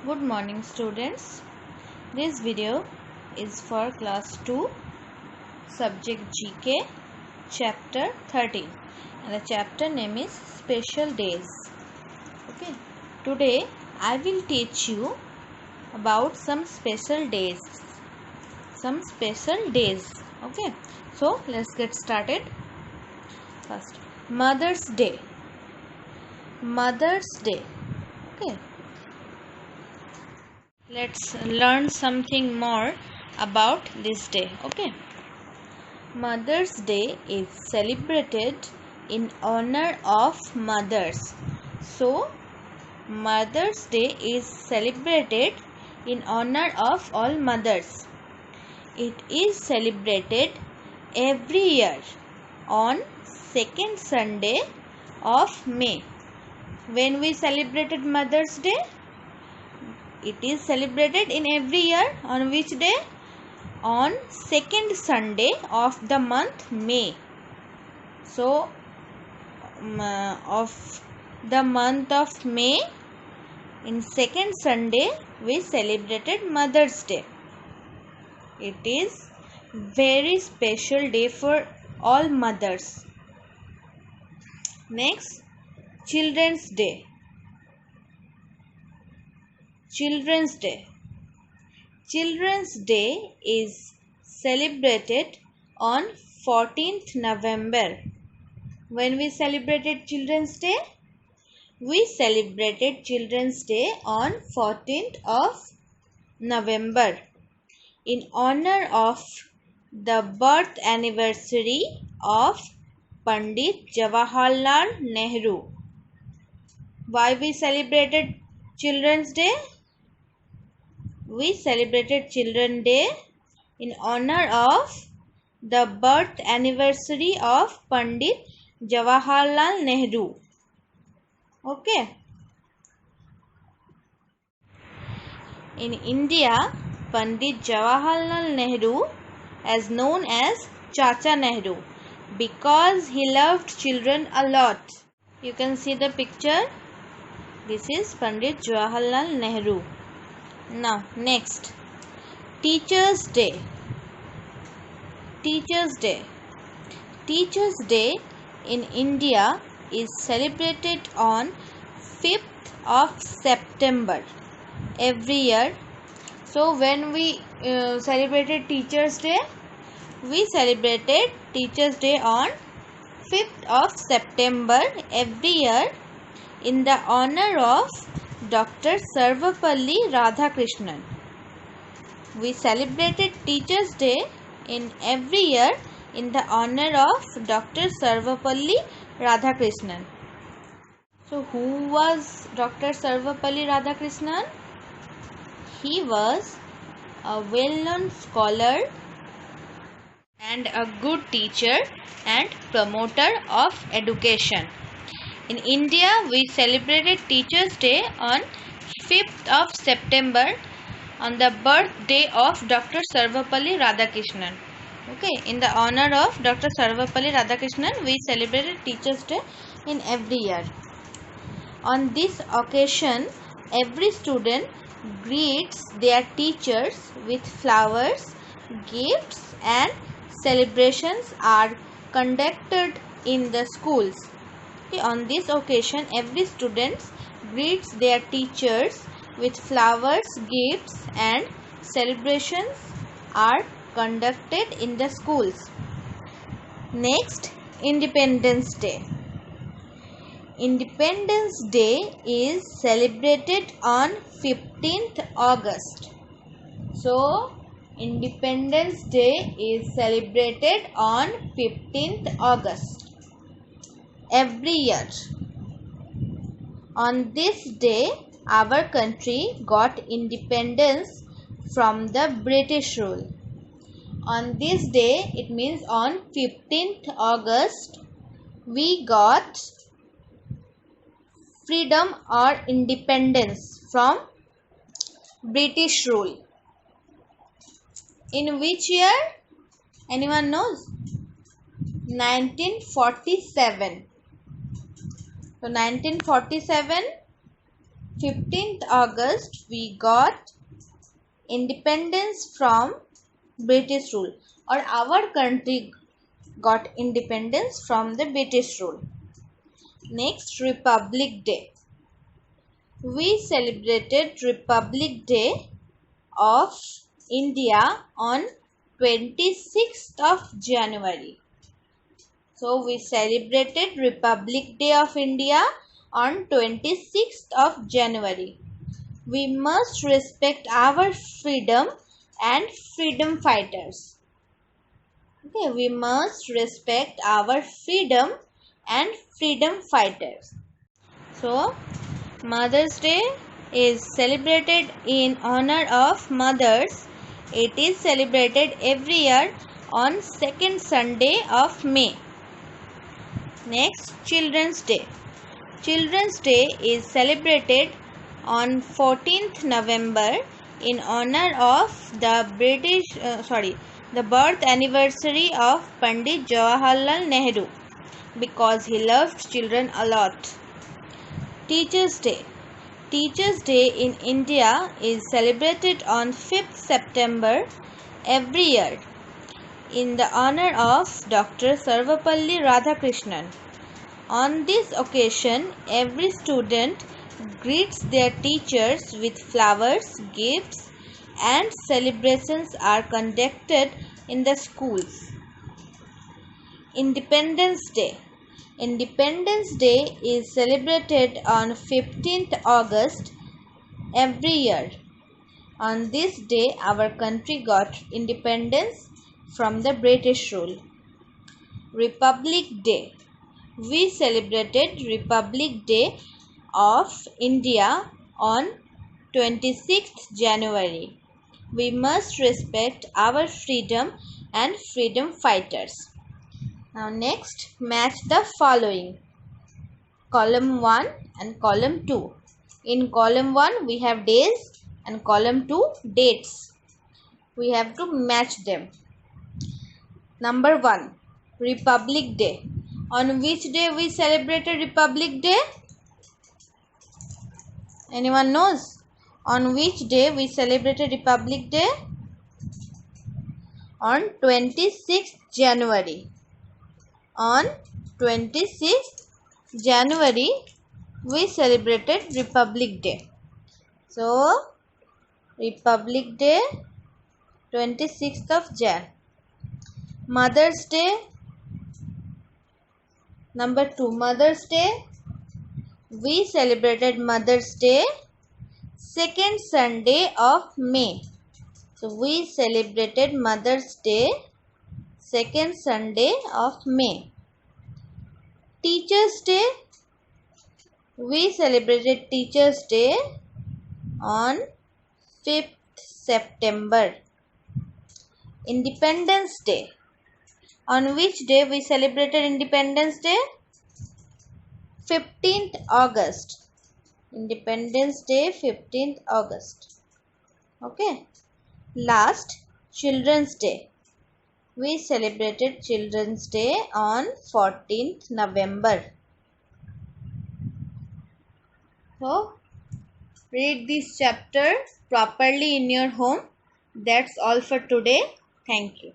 Good morning students. This video is for class 2 subject GK chapter 13 and the chapter name is special days. Okay. Today I will teach you about some special days. Okay. So let's get started. First, Mother's Day. Okay. Let's learn something more about this day. Okay. Mother's Day is celebrated in honor of mothers. So, Mother's Day is celebrated in honor of all mothers. It is celebrated every year on second Sunday of May. When we celebrated Mother's Day? It is celebrated in every year on which day? On second Sunday of the month May. So, of the month of May, in second Sunday, we celebrated Mother's Day. It is very special day for all mothers. Next, Children's Day. Children's Day is celebrated on 14th November. When we celebrated Children's Day? We celebrated Children's Day on 14th of November in honor of the birth anniversary of Pandit Jawaharlal Nehru. Why we celebrated Children's Day? We celebrated Children's Day in honor of the birth anniversary of Pandit Jawaharlal Nehru. Okay. In India, Pandit Jawaharlal Nehru is known as Chacha Nehru because he loved children a lot. You can see the picture. This is Pandit Jawaharlal Nehru. Now, next, Teachers' Day. Teachers' Day in India is celebrated on 5th of September every year. So, when we celebrated Teachers' Day, we celebrated Teachers' Day on 5th of September every year in the honor of Dr. Sarvapalli Radhakrishnan. We celebrated Teachers' Day in every year in the honor of Dr. Sarvapalli Radhakrishnan. So, who was Dr. Sarvapalli Radhakrishnan? He was a well-known scholar and a good teacher and promoter of education. In India, we celebrated Teachers' Day on 5th of September on the birthday of Dr. Sarvapalli Radhakrishnan. Okay, in the honor of Dr. Sarvapalli Radhakrishnan, we celebrated Teachers' Day in every year. On this occasion, every student greets their teachers with flowers, gifts, and celebrations are conducted in the schools. On this occasion, every student greets their teachers with flowers, gifts, and celebrations are conducted in the schools. Next, Independence Day. Independence Day is celebrated on 15th August. So, Independence Day is celebrated on 15th August. Every year. On this day, our country got independence from the British rule. On this day, it means on 15th August, we got freedom or independence from British rule. In which year? Anyone knows? 1947. So 1947 15th August we got independence from British rule, or our country got independence from the British rule. Next, Republic Day. We celebrated Republic Day of India on 26th of January. So we celebrated Republic Day of India on 26th of January. We must respect our freedom and freedom fighters. Okay, we must respect our freedom and freedom fighters. So, Mother's Day is celebrated in honor of mothers. It is celebrated every year on second Sunday of May. Next, Children's Day. Children's Day is celebrated on 14th November in honor of the the birth anniversary of Pandit Jawaharlal Nehru, because he loved children a lot. Teachers' Day. Teachers' Day in India is celebrated on 5th September every year in the honor of Dr. Sarvapalli Radhakrishnan. On this occasion, every student greets their teachers with flowers, gifts, and celebrations are conducted in the schools. Independence Day. Independence Day is celebrated on 15th August every year. On this day, our country got independence from the British rule. Republic Day. We celebrated Republic Day of India on 26th January. We must respect our freedom and freedom fighters. Now next, match the following. Column 1 and column 2. In column 1 we have days and column 2 dates. We have to match them. Number 1, Republic Day. On which day we celebrated Republic Day? Anyone knows? On which day we celebrated Republic Day? On 26th January. On 26th January we celebrated Republic Day. So, Republic Day, 26th of Jan. Mother's Day. Number 2, Mother's Day. We celebrated Mother's Day second Sunday of May. So we celebrated Mother's Day second Sunday of May. Teacher's Day. We celebrated Teacher's Day on 5th September. Independence Day. On which day we celebrated Independence Day? 15th August. Independence Day, 15th August. Okay. Last, Children's Day. We celebrated Children's Day on 14th November. So, read this chapter properly in your home. That's all for today. Thank you.